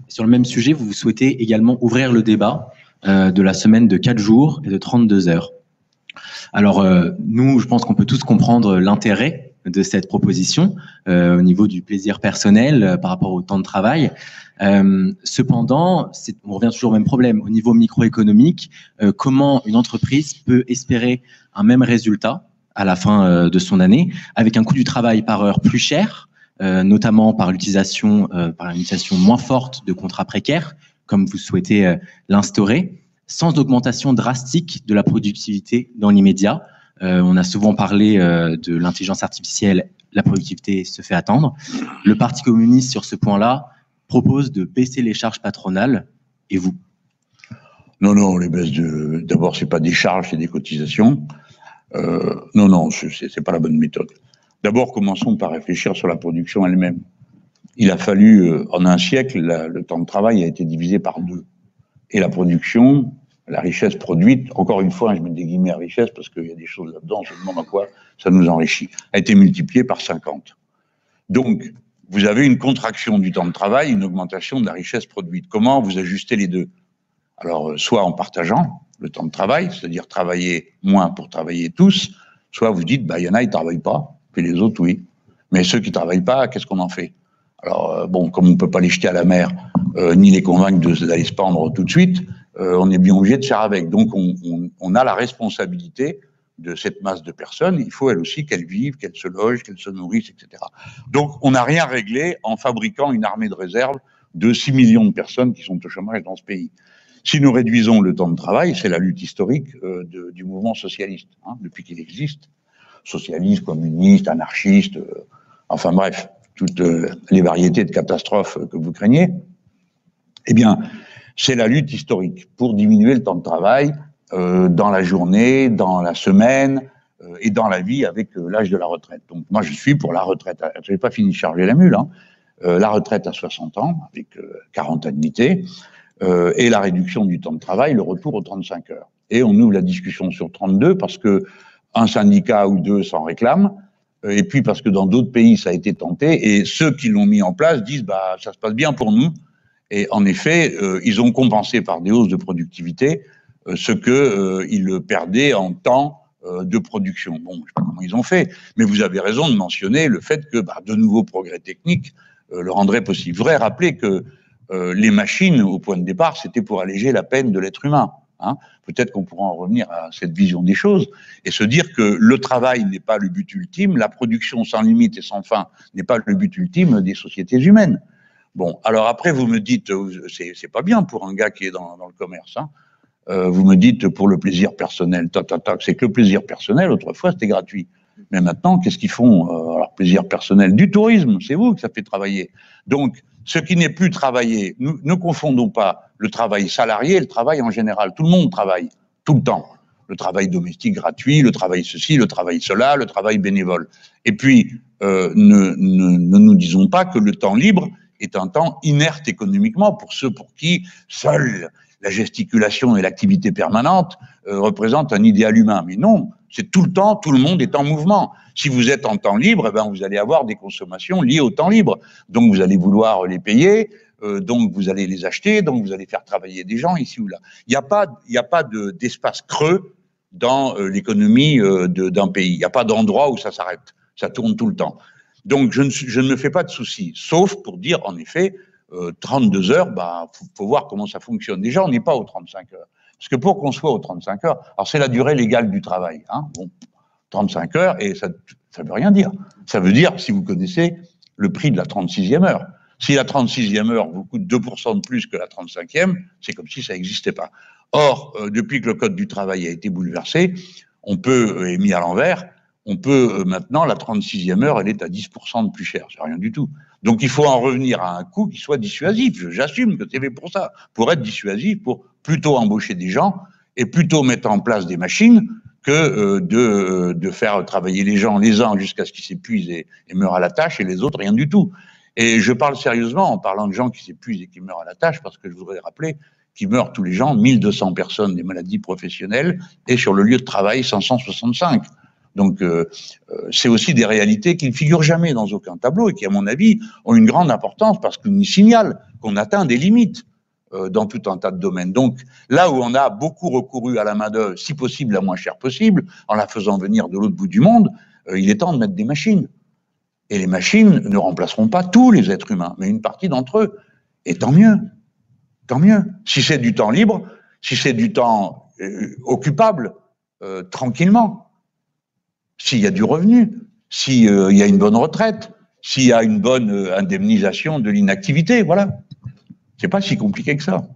Sur le même sujet, vous souhaitez également ouvrir le débat de la semaine de 4 jours et de 32 heures. Alors, nous, je pense qu'on peut tous comprendre l'intérêt de cette proposition au niveau du plaisir personnel par rapport au temps de travail. Cependant, on revient toujours au même problème. Au niveau microéconomique, comment une entreprise peut espérer un même résultat à la fin de son année avec un coût du travail par heure plus cher, notamment par l'utilisation moins forte de contrats précaires, comme vous souhaitez l'instaurer, sans augmentation drastique de la productivité dans l'immédiat. On a souvent parlé de l'intelligence artificielle, la productivité se fait attendre. Le Parti communiste, sur ce point-là, propose de baisser les charges patronales, et vous? Non, on les baisse d'abord, c'est pas des charges, c'est des cotisations. Non, c'est pas la bonne méthode. D'abord, commençons par réfléchir sur la production elle-même. Il a fallu, en un siècle, le temps de travail a été divisé par 2. Et la production, la richesse produite, encore une fois, je mets des guillemets à richesse parce qu'il y a des choses là-dedans, je me demande à quoi ça nous enrichit, a été multipliée par 50. Donc, vous avez une contraction du temps de travail, une augmentation de la richesse produite. Comment vous ajustez les deux? Alors, soit en partageant le temps de travail, c'est-à-dire travailler moins pour travailler tous, soit vous dites, il y en a, ils ne travaillent pas, puis les autres, oui. Mais ceux qui ne travaillent pas, qu'est-ce qu'on en fait? Alors, comme on ne peut pas les jeter à la mer, ni les convaincre d'aller se pendre tout de suite, on est bien obligé de faire avec. Donc, on a la responsabilité de cette masse de personnes. Il faut, elles aussi, qu'elles vivent, qu'elles se logent, qu'elles se nourrissent, etc. Donc, on n'a rien réglé en fabriquant une armée de réserve de 6 millions de personnes qui sont au chômage dans ce pays. Si nous réduisons le temps de travail, c'est la lutte historique du mouvement socialiste, depuis qu'il existe. Socialiste, communiste, anarchiste, enfin bref, toutes les variétés de catastrophes que vous craignez. Eh bien, c'est la lutte historique pour diminuer le temps de travail dans la journée, dans la semaine et dans la vie avec l'âge de la retraite. Donc moi, je suis pour la retraite. Je n'ai pas fini de charger la mule. La retraite à 60 ans, avec 40 annuités, et la réduction du temps de travail, le retour aux 35 heures. Et on ouvre la discussion sur 32 parce que un syndicat ou deux s'en réclament, et puis parce que dans d'autres pays, ça a été tenté, et ceux qui l'ont mis en place disent ça se passe bien pour nous. Et en effet, ils ont compensé par des hausses de productivité ce qu'ils perdaient en temps de production. Bon, je ne sais pas comment ils ont fait, mais vous avez raison de mentionner le fait que de nouveaux progrès techniques le rendraient possible. Je voudrais rappeler que les machines, au point de départ, c'était pour alléger la peine de l'être humain. Peut-être qu'on pourra en revenir à cette vision des choses et se dire que le travail n'est pas le but ultime, la production sans limite et sans fin n'est pas le but ultime des sociétés humaines. Bon, alors après, vous me dites, c'est pas bien pour un gars qui est dans le commerce, vous me dites pour le plaisir personnel, c'est que le plaisir personnel, autrefois, c'était gratuit. Mais maintenant, qu'est-ce qu'ils font? Alors, plaisir personnel, du tourisme, c'est vous que ça fait travailler. Donc, ce qui n'est plus travaillé, nous ne confondons pas le travail salarié et le travail en général. Tout le monde travaille, tout le temps. Le travail domestique gratuit, le travail ceci, le travail cela, le travail bénévole. Et puis, ne nous disons pas que le temps libre est un temps inerte économiquement pour ceux pour qui seule la gesticulation et l'activité permanente représentent un idéal humain. Mais non, c'est tout le temps, tout le monde est en mouvement. Si vous êtes en temps libre, vous allez avoir des consommations liées au temps libre. Donc vous allez vouloir les payer, donc vous allez les acheter, donc vous allez faire travailler des gens ici ou là. Il n'y a pas d'espace creux dans l'économie d'un pays. Il n'y a pas d'endroit où ça s'arrête. Ça tourne tout le temps. Donc je ne me fais pas de soucis, sauf pour dire en effet, 32 heures, faut voir comment ça fonctionne. Déjà, on n'est pas aux 35 heures. Parce que pour qu'on soit aux 35 heures, alors c'est la durée légale du travail. Bon, 35 heures, et ça ne veut rien dire. Ça veut dire, si vous connaissez, le prix de la 36e heure. Si la 36e heure vous coûte 2% de plus que la 35e, c'est comme si ça n'existait pas. Or, depuis que le Code du travail a été bouleversé, on peut, et mis à l'envers, on peut maintenant, la 36e heure, elle est à 10% de plus cher. C'est rien du tout. Donc, il faut en revenir à un coût qui soit dissuasif. J'assume que c'est fait pour ça, pour être dissuasif, pour plutôt embaucher des gens et plutôt mettre en place des machines que de faire travailler les gens, les uns jusqu'à ce qu'ils s'épuisent et meurent à la tâche, et les autres, rien du tout. Et je parle sérieusement en parlant de gens qui s'épuisent et qui meurent à la tâche, parce que je voudrais rappeler qu'ils meurent tous les ans, 1200 personnes des maladies professionnelles, et sur le lieu de travail, 565. Donc, c'est aussi des réalités qui ne figurent jamais dans aucun tableau et qui, à mon avis, ont une grande importance parce qu'ils nous signalent qu'on atteint des limites dans tout un tas de domaines. Donc, là où on a beaucoup recouru à la main-d'œuvre, si possible la moins chère possible, en la faisant venir de l'autre bout du monde, il est temps de mettre des machines. Et les machines ne remplaceront pas tous les êtres humains, mais une partie d'entre eux. Et tant mieux. Tant mieux. Si c'est du temps libre, si c'est du temps occupable, tranquillement, s'il y a du revenu, s'il y a une bonne retraite, s'il y a une bonne indemnisation de l'inactivité, voilà. C'est pas si compliqué que ça.